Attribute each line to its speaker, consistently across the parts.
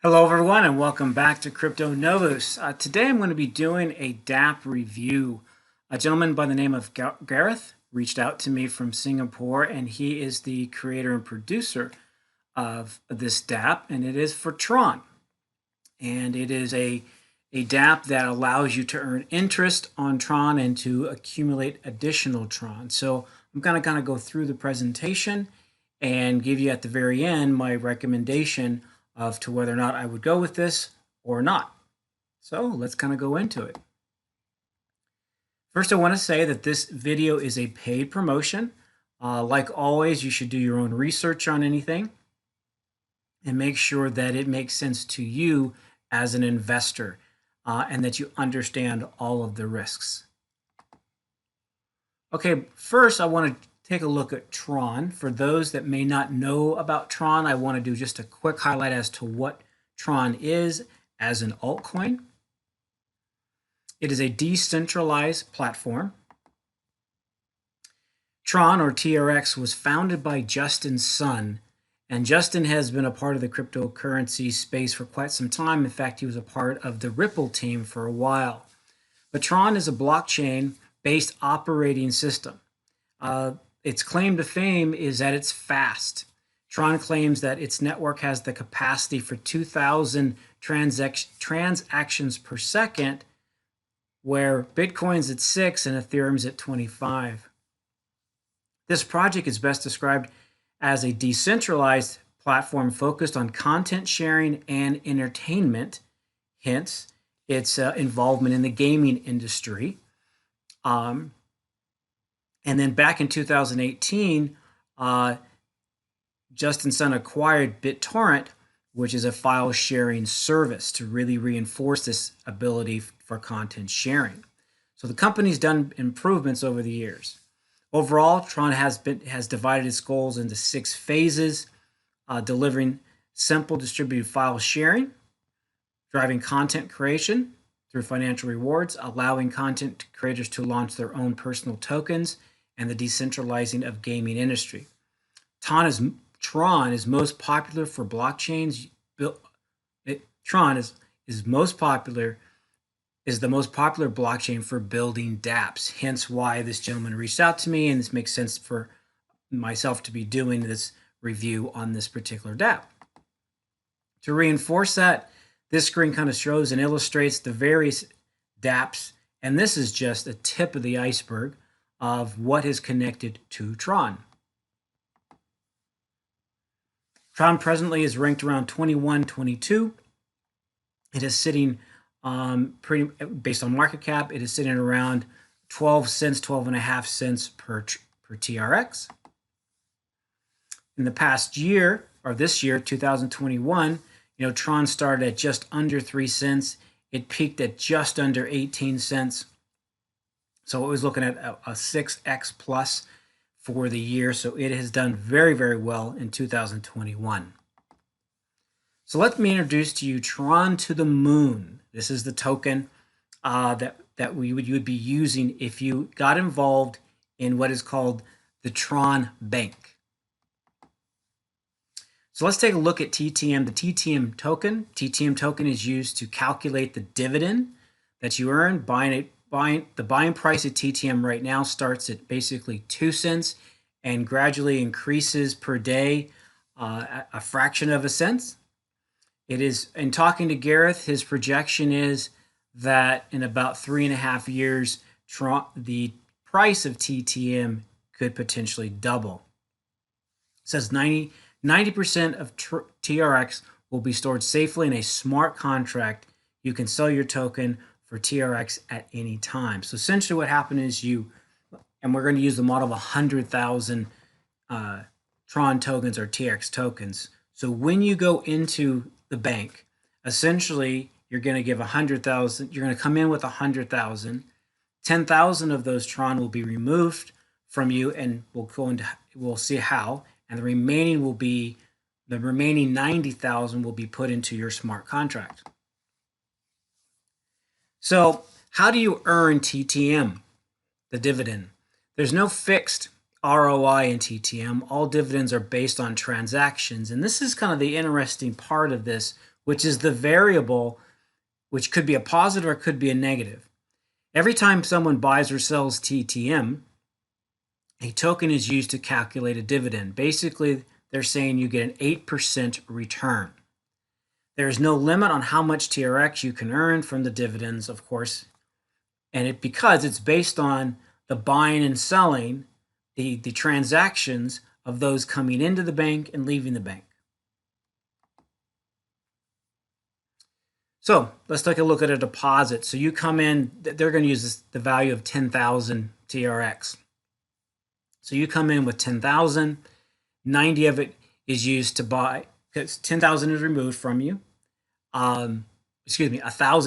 Speaker 1: Hello everyone and welcome back to Crypto Novus. Today I'm going to be doing a DApp review. A gentleman by the name of Gareth reached out to me from Singapore, and he is the creator and producer of this DApp, and it is for Tron. And it is a DApp that allows you to earn interest on Tron and to accumulate additional Tron. So I'm going to kind of go through the presentation and give you at the very end my recommendation of to whether or not I would go with this or not. So let's kind of go into it. First, I want to say that this video is a paid promotion. Like always, you should do your own research on anything and make sure that it makes sense to you as an investor and that you understand all of the risks. Okay, first I want to take a look at Tron. For those that may not know about Tron, I want to do just a quick highlight as to what Tron is as an altcoin. It is a decentralized platform. Tron, or TRX, was founded by Justin's son, and Justin has been a part of the cryptocurrency space for quite some time. In fact, he was a part of the Ripple team for a while. But Tron is a blockchain-based operating system. Its claim to fame is that it's fast. Tron claims that its network has the capacity for 2,000 transactions per second, where Bitcoin's at 6 and Ethereum's at 25. This project is best described as a decentralized platform focused on content sharing and entertainment, hence its involvement in the gaming industry. And then back in 2018, Justin's son acquired BitTorrent, which is a file sharing service to really reinforce this ability for content sharing. So the company's done improvements over the years. Overall, Tron has divided its goals into 6 phases, delivering simple distributed file sharing, driving content creation through financial rewards, allowing content creators to launch their own personal tokens, and the decentralizing of gaming industry. Tron is most popular for blockchains. Tron is the most popular blockchain for building dApps. Hence why this gentleman reached out to me, and this makes sense for myself to be doing this review on this particular dApp. To reinforce that, this screen kind of shows and illustrates the various dApps, and this is just a tip of the iceberg of what is connected to Tron. Tron presently is ranked around 21, 22. It is sitting based on market cap, it is sitting around 12 cents, 12.5 cents per TRX. In the past year, or this year, 2021, Tron started at just under 3 cents. It peaked at just under 18 cents. So it was looking at a 6x plus for the year. So it has done very, very well in 2021. So let me introduce to you Tron To The Moon. This is the token that you would be using if you got involved in what is called the Tron Bank. So let's take a look at TTM, the TTM token. TTM token is used to calculate the dividend that you earn. The buying price at TTM right now starts at basically 2 cents and gradually increases per day a fraction of a cent. It is, in talking to Gareth, his projection is that in about 3.5 years, the price of TTM could potentially double. It says 90% of TRX will be stored safely in a smart contract. You can sell your token for TRX at any time. So essentially what happened is and we're going to use the model of 100,000 Tron tokens or TRX tokens. So when you go into the bank, essentially you're going to give 100,000, you're going to come in with 100,000, 10,000 of those Tron will be removed from you, and we'll see how, and the remaining 90,000 will be put into your smart contract. So how do you earn TTM, the dividend? There's no fixed ROI in TTM. All dividends are based on transactions. And this is kind of the interesting part of this which is the variable, which could be a positive or it could be a negative. Every time someone buys or sells TTM, a token is used to calculate a dividend. Basically, they're saying you get an 8% return. There is no limit on how much TRX you can earn from the dividends, of course, and because it's based on the buying and selling, the transactions of those coming into the bank and leaving the bank. So let's take a look at a deposit. So you come in, they're going to use the value of 10,000 TRX. So you come in with 10,000, 90 of it is used to buy, because 10,000 is removed from you. 1,000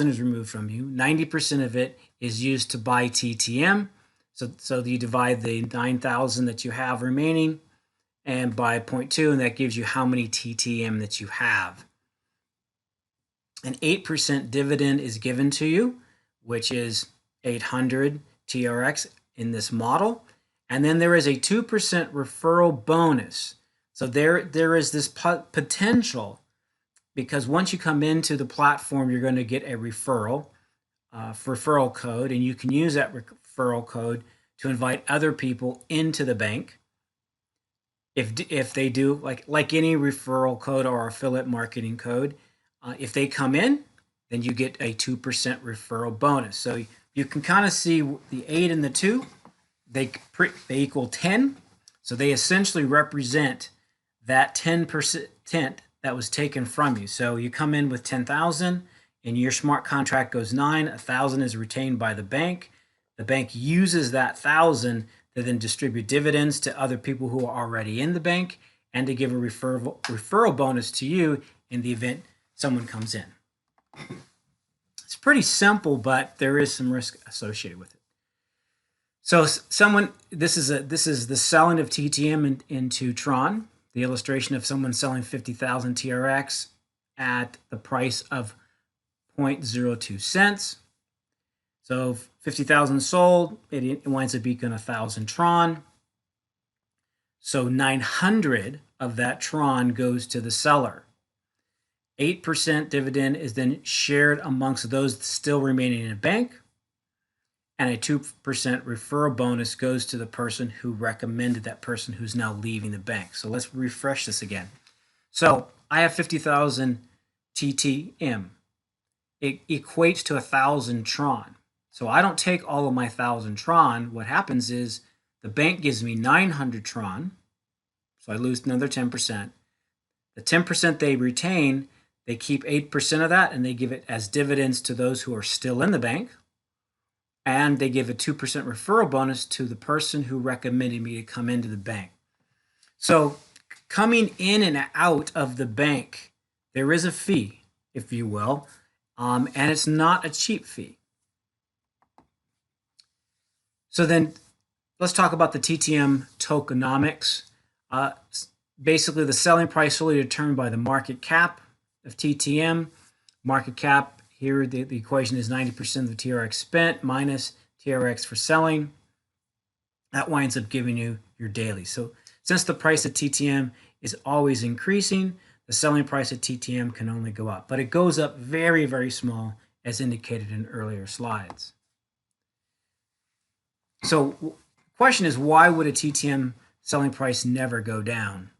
Speaker 1: is removed from you. 90% of it is used to buy TTM. So you divide the 9,000 that you have remaining and by 0.2, and that gives you how many TTM that you have. An 8% dividend is given to you, which is 800 TRX in this model. And then there is a 2% referral bonus. So there is this potential, because once you come into the platform, you're going to get a referral code, and you can use that referral code to invite other people into the bank. If they do, like any referral code or affiliate marketing code, if they come in, then you get a 2% referral bonus. So you can kind of see the 8 and the 2, they equal 10. So they essentially represent that 10% that was taken from you. So you come in with 10,000 and your smart contract goes 9, 1,000 is retained by the bank. The bank uses that 1,000 to then distribute dividends to other people who are already in the bank and to give a referral bonus to you in the event someone comes in. It's pretty simple, but there is some risk associated with it. So this is the selling of TTM into Tron. The illustration of someone selling 50,000 TRX at the price of 0.02 cents. So 50,000 sold, it winds up being 1,000 Tron. So 900 of that Tron goes to the seller. 8% dividend is then shared amongst those still remaining in a bank, and a 2% referral bonus goes to the person who recommended that person who's now leaving the bank. So let's refresh this again. So I have 50,000 TTM. It equates to 1,000 Tron. So I don't take all of my 1,000 Tron. What happens is the bank gives me 900 Tron, so I lose another 10%. The 10% they retain, they keep 8% of that, and they give it as dividends to those who are still in the bank. And they give a 2% referral bonus to the person who recommended me to come into the bank. So coming in and out of the bank, there is a fee, if you will, and it's not a cheap fee. So then let's talk about the TTM tokenomics. Basically, the selling price solely determined by the market cap of TTM. Market cap, here the equation is 90% of the TRX spent minus TRX for selling. That winds up giving you your daily. So since the price of TTM is always increasing, the selling price of TTM can only go up. But it goes up very, very small, as indicated in earlier slides. So the question is, why would a TTM selling price never go down?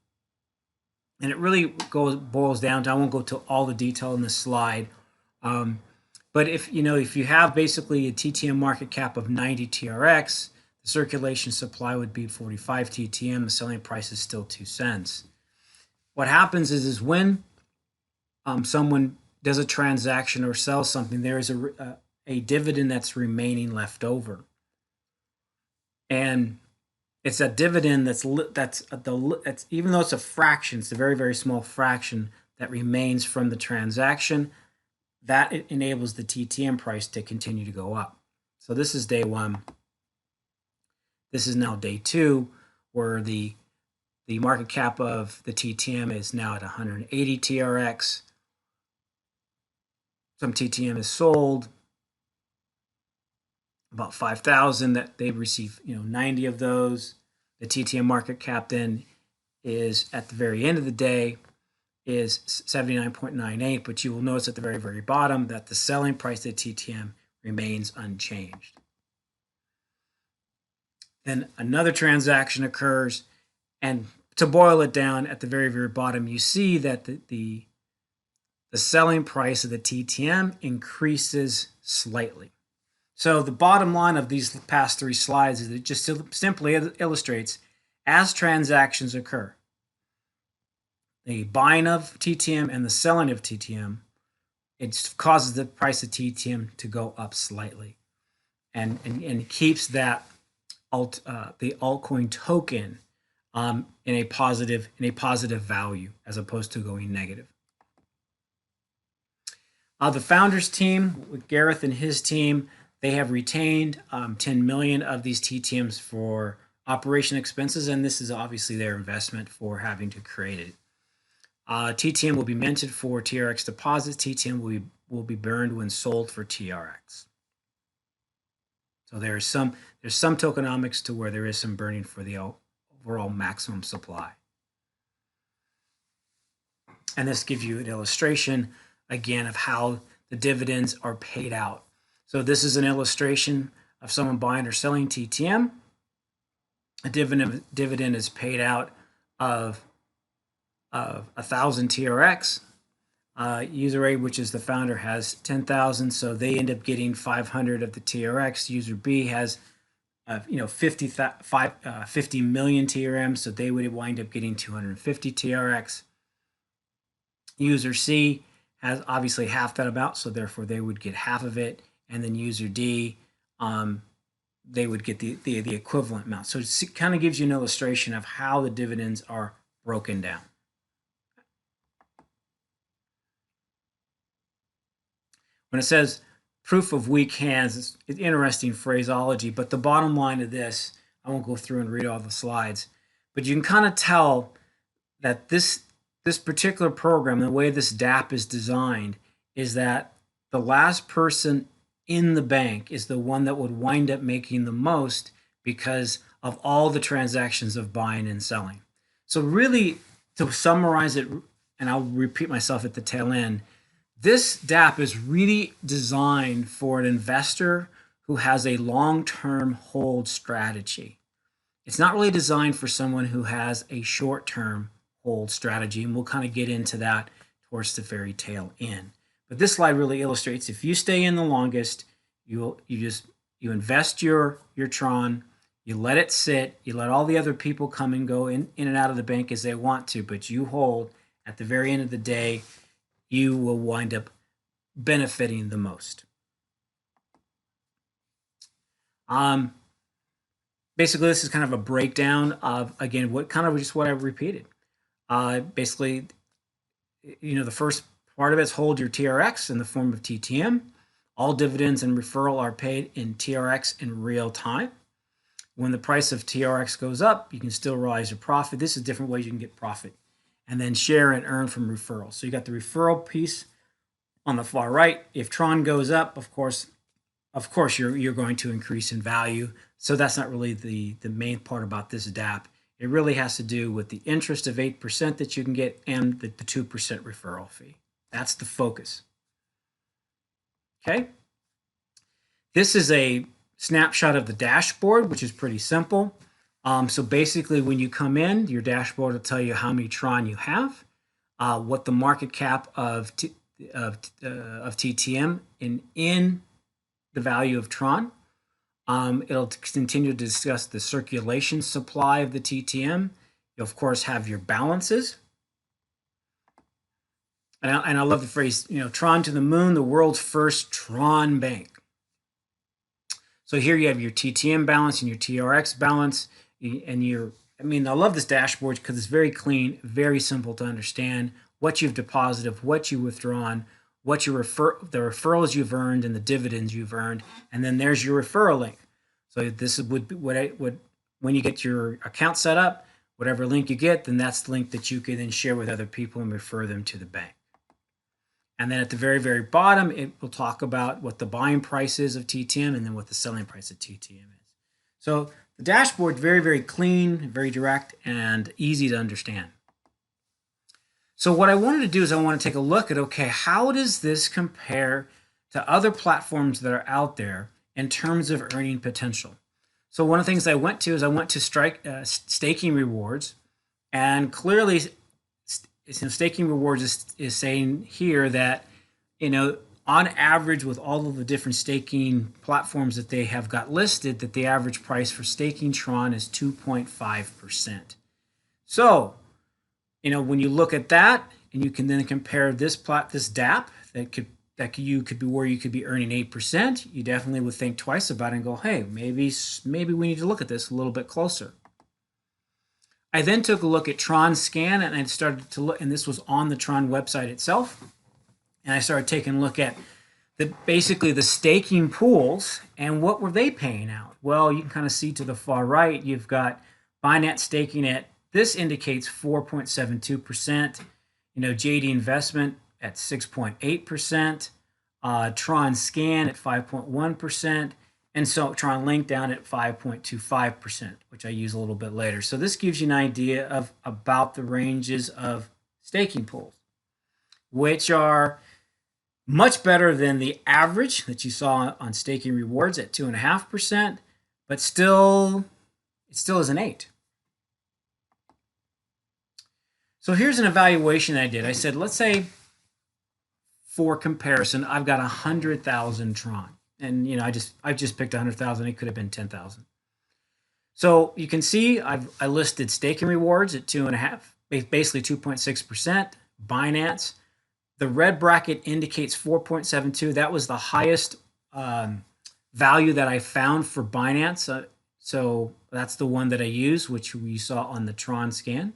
Speaker 1: And it really boils down to, I won't go to all the detail in this slide, but if you have basically a TTM market cap of 90 TRX, the circulation supply would be 45 TTM, the selling price is still 2 cents. What happens is when someone does a transaction or sells something, there is a dividend that's remaining left over. And it's a dividend that's even though it's a fraction, it's a very, very small fraction that remains from the transaction, that it enables the TTM price to continue to go up. So this is day 1. This is now day 2, where the market cap of the TTM is now at 180 TRX. Some TTM is sold. About 5,000 that they've received, 90 of those. The TTM market cap then is, at the very end of the day, is 79.98, but you will notice at the very, very bottom that the selling price at TTM remains unchanged. Then another transaction occurs, and to boil it down, at the very, very bottom, you see that the selling price of the TTM increases slightly. So the bottom line of these past three slides is it just simply illustrates as transactions occur, the buying of TTM and the selling of TTM, it causes the price of TTM to go up slightly, and keeps that the altcoin token in a positive value as opposed to going negative. The founders team, with Gareth and his team, they have retained 10 million of these TTMs for operation expenses, and this is obviously their investment for having to create it. TTM will be minted for TRX deposits. TTM will be burned when sold for TRX. So there's some tokenomics to where there is some burning for the overall maximum supply. And this gives you an illustration again of how the dividends are paid out. So this is an illustration of someone buying or selling TTM. A dividend is paid out of 1,000 TRX. User A, which is the founder, has 10,000, so they end up getting 500 of the TRX. User B has 50 million TRM, so they would wind up getting 250 TRX. User C has obviously half that amount, so therefore they would get half of it, and then user D, they would get the equivalent amount. So it kind of gives you an illustration of how the dividends are broken down. When it says proof of weak hands, it's interesting phraseology, but the bottom line of this, I won't go through and read all the slides, but you can kind of tell that this particular program, the way this DApp is designed, is that the last person in the bank is the one that would wind up making the most because of all the transactions of buying and selling. So really, to summarize it, and I'll repeat myself at the tail end, this DApp is really designed for an investor who has a long-term hold strategy. It's not really designed for someone who has a short-term hold strategy, and we'll kind of get into that towards the very tail end. But this slide really illustrates if you stay in the longest, you invest your Tron, you let it sit, you let all the other people come and go in and out of the bank as they want to, but you hold. At the very end of the day, you will wind up benefiting the most. Basically, this is kind of a breakdown of, again, what I repeated. Basically, the first part of it is hold your TRX in the form of TTM. All dividends and referral are paid in TRX in real time. When the price of TRX goes up, you can still realize your profit. This is different ways you can get profit. And then share and earn from referral. So you got the referral piece on the far right. If Tron goes up, of course you're going to increase in value. So that's not really the main part about this DApp. It really has to do with the interest of 8% that you can get and the 2% referral fee. That's the focus. Okay. This is a snapshot of the dashboard, which is pretty simple. So basically, when you come in, your dashboard will tell you how many Tron you have, what the market cap of TTM in the value of Tron. It'll continue to discuss the circulation supply of the TTM. You'll, of course, have your balances. And I love the phrase, Tron to the moon, the world's first Tron Bank. So here you have your TTM balance and your TRX balance. And I love this dashboard because it's very clean, very simple to understand what you've deposited, what you've withdrawn, what the referrals you've earned and the dividends you've earned. And then there's your referral link. So this would be when you get your account set up, whatever link you get, then that's the link that you can then share with other people and refer them to the bank. And then at the very, very bottom, it will talk about what the buying price is of TTM and then what the selling price of TTM is. So the dashboard is very, very clean, very direct, and easy to understand. So what I wanted to do is I want to take a look at, okay, how does this compare to other platforms that are out there in terms of earning potential? So one of the things I went to is I went to staking rewards, and clearly, staking rewards is saying here that, on average, with all of the different staking platforms that they have got listed, that the average price for staking Tron is 2.5%. So, when you look at that, and you can then compare this DApp you could be where you could be earning 8%, you definitely would think twice about it and go, hey, maybe we need to look at this a little bit closer. I then took a look at Tron Scan, and I started to look, and this was on the Tron website itself, and I started taking a look at basically the staking pools and what were they paying out. Well, you can kind of see to the far right, you've got Binance staking at, this indicates 4.72%, JD Investment at 6.8%, Tron Scan at 5.1%, and so Tron Link down at 5.25%, which I use a little bit later. So this gives you an idea of about the ranges of staking pools, which are much better than the average that you saw on staking rewards at 2.5%, but it still is an 8. So here's an evaluation I did. I said, let's say for comparison, I've got 100,000 Tron. And I just picked 100,000. It could have been 10,000. So you can see I listed staking rewards at 2.5, basically 2.6%. Binance, the red bracket indicates 4.72. That was the highest value that I found for Binance. So that's the one that I used, which we saw on the Tron Scan.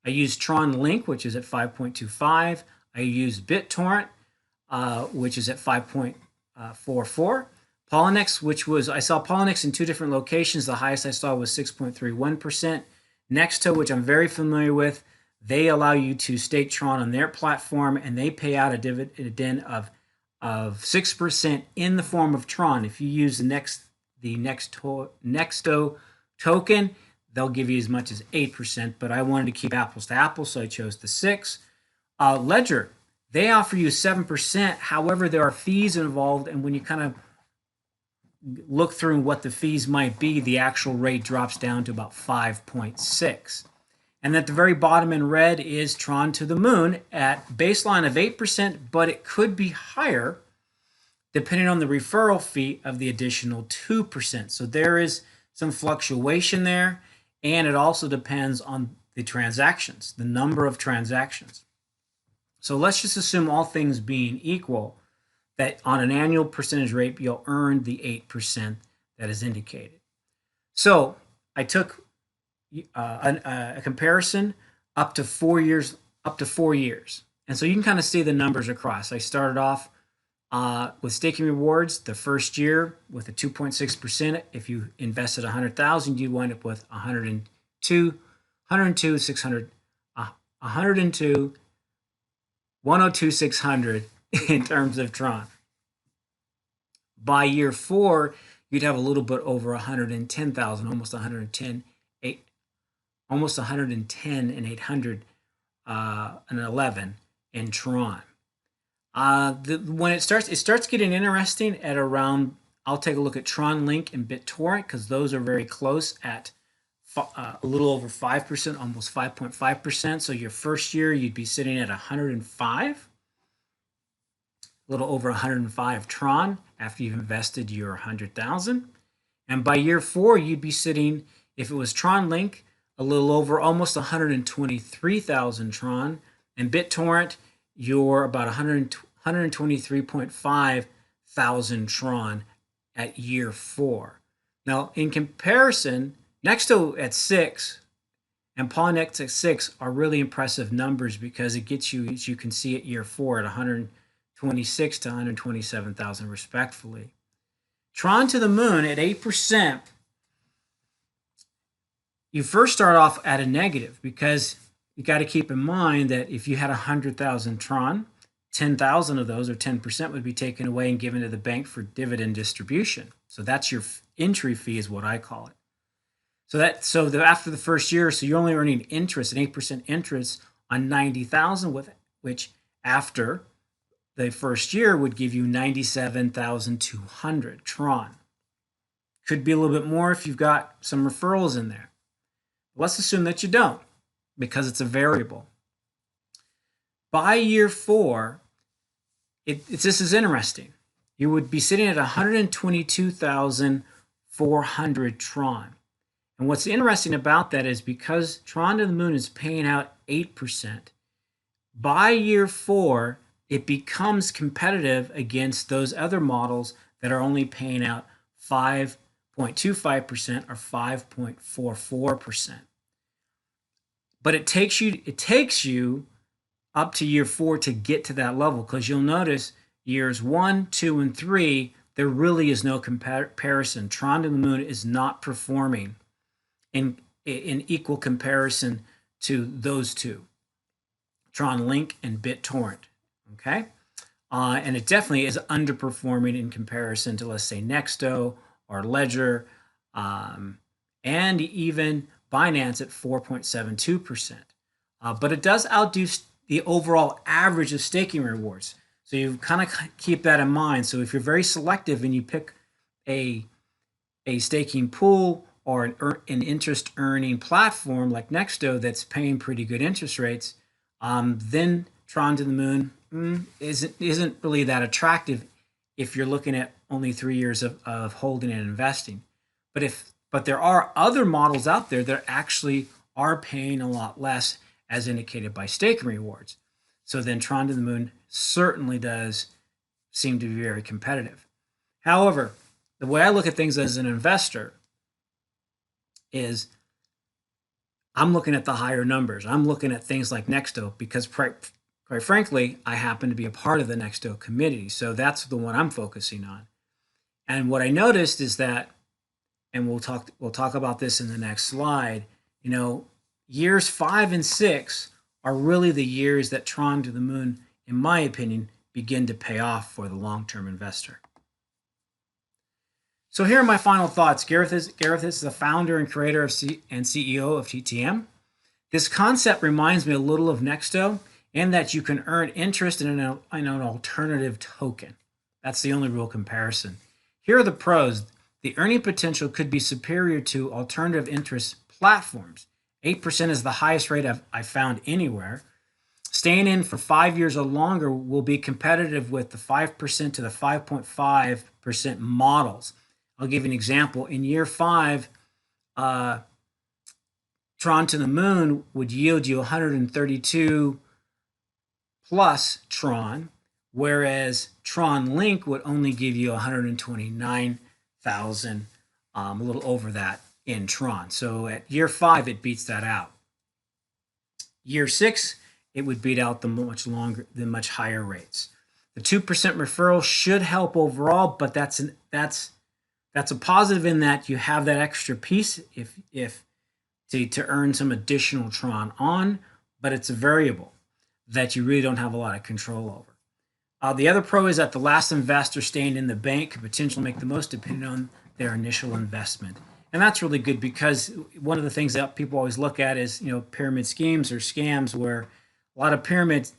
Speaker 1: I used Tron Link, which is at 5.25. I used BitTorrent, which is at 5.44. Polynex, I saw Polynex in 2 different locations. The highest I saw was 6.31%. Nexto, which I'm very familiar with, they allow you to stake Tron on their platform, and they pay out a dividend of 6% in the form of Tron. If you use the Nexto token, they'll give you as much as 8%, but I wanted to keep apples to apples, so I chose the 6. Ledger, they offer you 7%. However, there are fees involved, and when you kind of look through what the fees might be, the actual rate drops down to about 5.6. And at the very bottom in red is Tron To The Moon at baseline of 8%, but it could be higher depending on the referral fee of the additional 2%. So there is some fluctuation there, and it also depends on the transactions, the number of transactions. So let's just assume, all things being equal, that on an annual percentage rate, you'll earn the 8% that is indicated. So I took a comparison up to 4 years. And so you can kind of see the numbers across. I started off with staking rewards the first year with a 2.6%. If you invested 100,000, you'd wind up with 102,600 in terms of Tron. By year 4, you'd have a little bit over 110,000, almost 110 and 811 in Tron. When it starts getting interesting at around, I'll take a look at Tron Link and BitTorrent, because those are very close at a little over 5%, almost 5.5%. So your first year, you'd be sitting at 105, a little over 105 Tron after you've invested your 100,000. And by year 4, you'd be sitting, if it was Tron Link, a little over almost 123,000 Tron, and BitTorrent, you're about 123.5 thousand Tron at year 4. Now, in comparison, Nexto at 6 and Polynex at 6 are really impressive numbers, because it gets you, as you can see, at year 4 at 126 to 127,000 respectfully. Tron To The Moon at 8%, you first start off at a negative, because you got to keep in mind that if you had 100,000 Tron, 10,000 of those, or 10%, would be taken away and given to the bank for dividend distribution. So that's your entry fee, is what I call it. So after the first year, so you're only earning interest, an 8% interest on 90,000, which after the first year would give you 97,200 Tron. Could be a little bit more if you've got some referrals in there. Let's assume that you don't, because it's a variable. By year 4, this is interesting. You would be sitting at 122,400 Tron. And what's interesting about that is because Tron to the Moon is paying out 8%, by year 4, it becomes competitive against those other models that are only paying out 5.25% or 5.44%. But it takes you up to year 4 to get to that level, because you'll notice years 1, 2, and 3, there really is no comparison. Tron to the Moon is not performing in equal comparison to those two, Tron Link and BitTorrent. Okay, and it definitely is underperforming in comparison to, let's say, Nexto or Ledger, and even Binance at 4.72%. But it does outdo the overall average of staking rewards. So you kind of keep that in mind. So if you're very selective and you pick a staking pool or an interest earning platform like Nexto that's paying pretty good interest rates, then Tron to the Moon isn't really that attractive if you're looking at only 3 years of holding and investing. But there are other models out there that actually are paying a lot less, as indicated by staking rewards. So then Tron to the Moon certainly does seem to be very competitive. However, the way I look at things as an investor is I'm looking at the higher numbers. I'm looking at things like Nexto because quite frankly, I happen to be a part of the Nexto community. So that's the one I'm focusing on. And what I noticed is that, and we'll talk about this in the next slide, years 5 and 6 are really the years that Tron to the Moon, in my opinion, begin to pay off for the long-term investor. So here are my final thoughts. Gareth is the founder and creator and CEO of TTM. This concept reminds me a little of Nexto, in that you can earn interest in an alternative token. That's the only real comparison. Here are the pros. The earning potential could be superior to alternative interest platforms. 8% is the highest rate I've found anywhere. Staying in for 5 years or longer will be competitive with the 5% to the 5.5% models. I'll give you an example. In year 5, Tron to the Moon would yield you 132 plus Tron, whereas Tron Link would only give you 129,000, a little over that in Tron. So at year 5, it beats that out. Year 6, it would beat out the much higher rates. The 2% referral should help overall, but that's a positive in that you have that extra piece to earn some additional Tron on, but it's a variable that you really don't have a lot of control over. The other pro is that the last investor staying in the bank could potentially make the most depending on their initial investment. And that's really good because one of the things that people always look at is, pyramid schemes or scams, where a lot of pyramid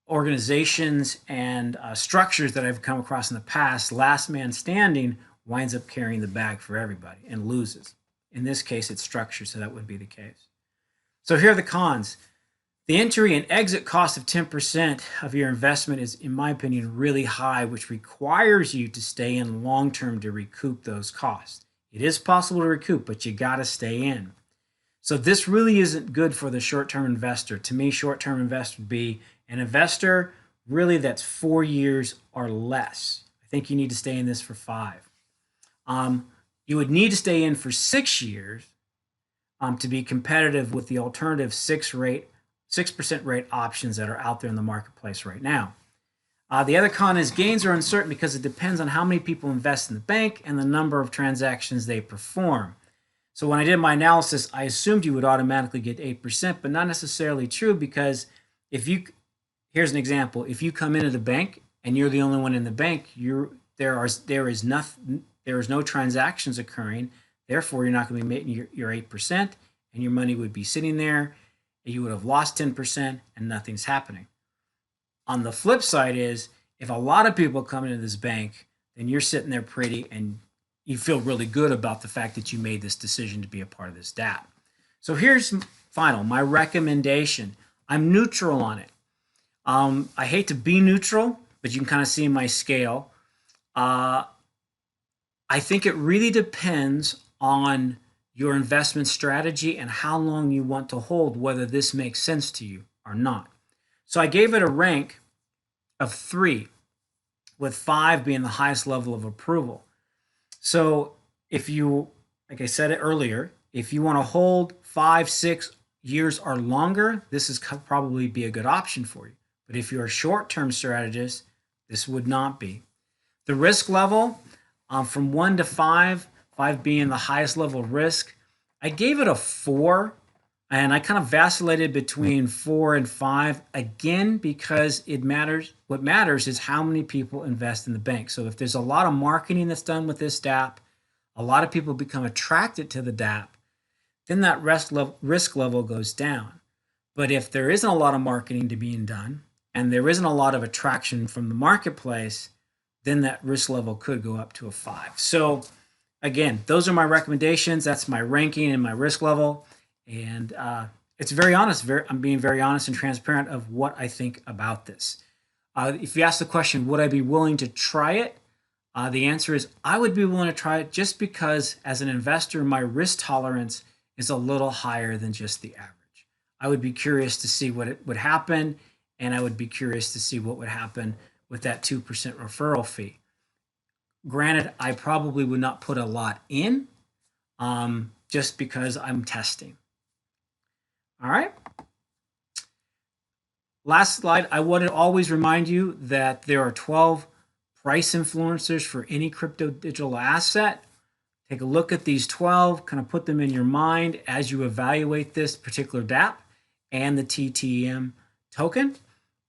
Speaker 1: organizations and structures that I've come across in the past, last man standing winds up carrying the bag for everybody and loses. In this case, it's structured, so that would be the case. So here are the cons. The entry and exit cost of 10% of your investment is, in my opinion, really high, which requires you to stay in long-term to recoup those costs. It is possible to recoup, but you got to stay in. So this really isn't good for the short-term investor. To me, short-term investor would be an investor really that's 4 years or less. I think you need to stay in this for 5. You would need to stay in for 6 years to be competitive with the alternative 6% rate options that are out there in the marketplace right now. The other con is gains are uncertain because it depends on how many people invest in the bank and the number of transactions they perform. So when I did my analysis, I assumed you would automatically get 8%, but not necessarily true, because here's an example. If you come into the bank and you're the only one in the bank, there is no transactions occurring. Therefore, you're not going to be making your 8%, and your money would be sitting there, and you would have lost 10% and nothing's happening. On the flip side is, if a lot of people come into this bank, then you're sitting there pretty and you feel really good about the fact that you made this decision to be a part of this DApp. So here's my recommendation. I'm neutral on it. I hate to be neutral, but you can kind of see my scale. I think it really depends on your investment strategy and how long you want to hold, whether this makes sense to you or not. So I gave it a rank of 3, with 5 being the highest level of approval. So if you, like I said it earlier, if you want to hold 5, 6 years or longer, this is probably be a good option for you. But if you're a short-term strategist, this would not be. The risk level, from 1 to 5, 5 being the highest level of risk, I gave it a 4, and I kind of vacillated between 4 and 5, again, because it matters. What matters is how many people invest in the bank. So if there's a lot of marketing that's done with this DApp, a lot of people become attracted to the DApp, then that risk level goes down. But if there isn't a lot of marketing to being done, and there isn't a lot of attraction from the marketplace, then that risk level could go up to a 5. So again, those are my recommendations. That's my ranking and my risk level. And it's very honest. I'm being very honest and transparent of what I think about this. If you ask the question, would I be willing to try it? The answer is I would be willing to try it, just because as an investor, my risk tolerance is a little higher than just the average. I would be curious to see what would happen, and I would be curious to see what would happen with that 2% referral fee. Granted, I probably would not put a lot in, just because I'm testing. All right. Last slide. I want to always remind you that there are 12 price influencers for any crypto digital asset. Take a look at these 12, kind of put them in your mind as you evaluate this particular DApp and the TTM token,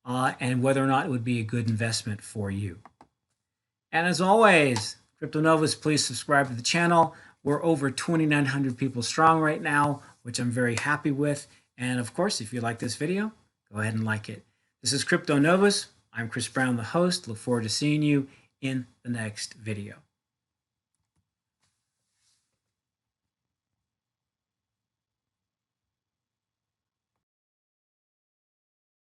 Speaker 1: and whether or not it would be a good investment for you. And as always, Crypto Novas, please subscribe to the channel. We're over 2,900 people strong right now, which I'm very happy with. And of course, if you like this video, go ahead and like it. This is Crypto Novas. I'm Chris Brown, the host. Look forward to seeing you in the next video.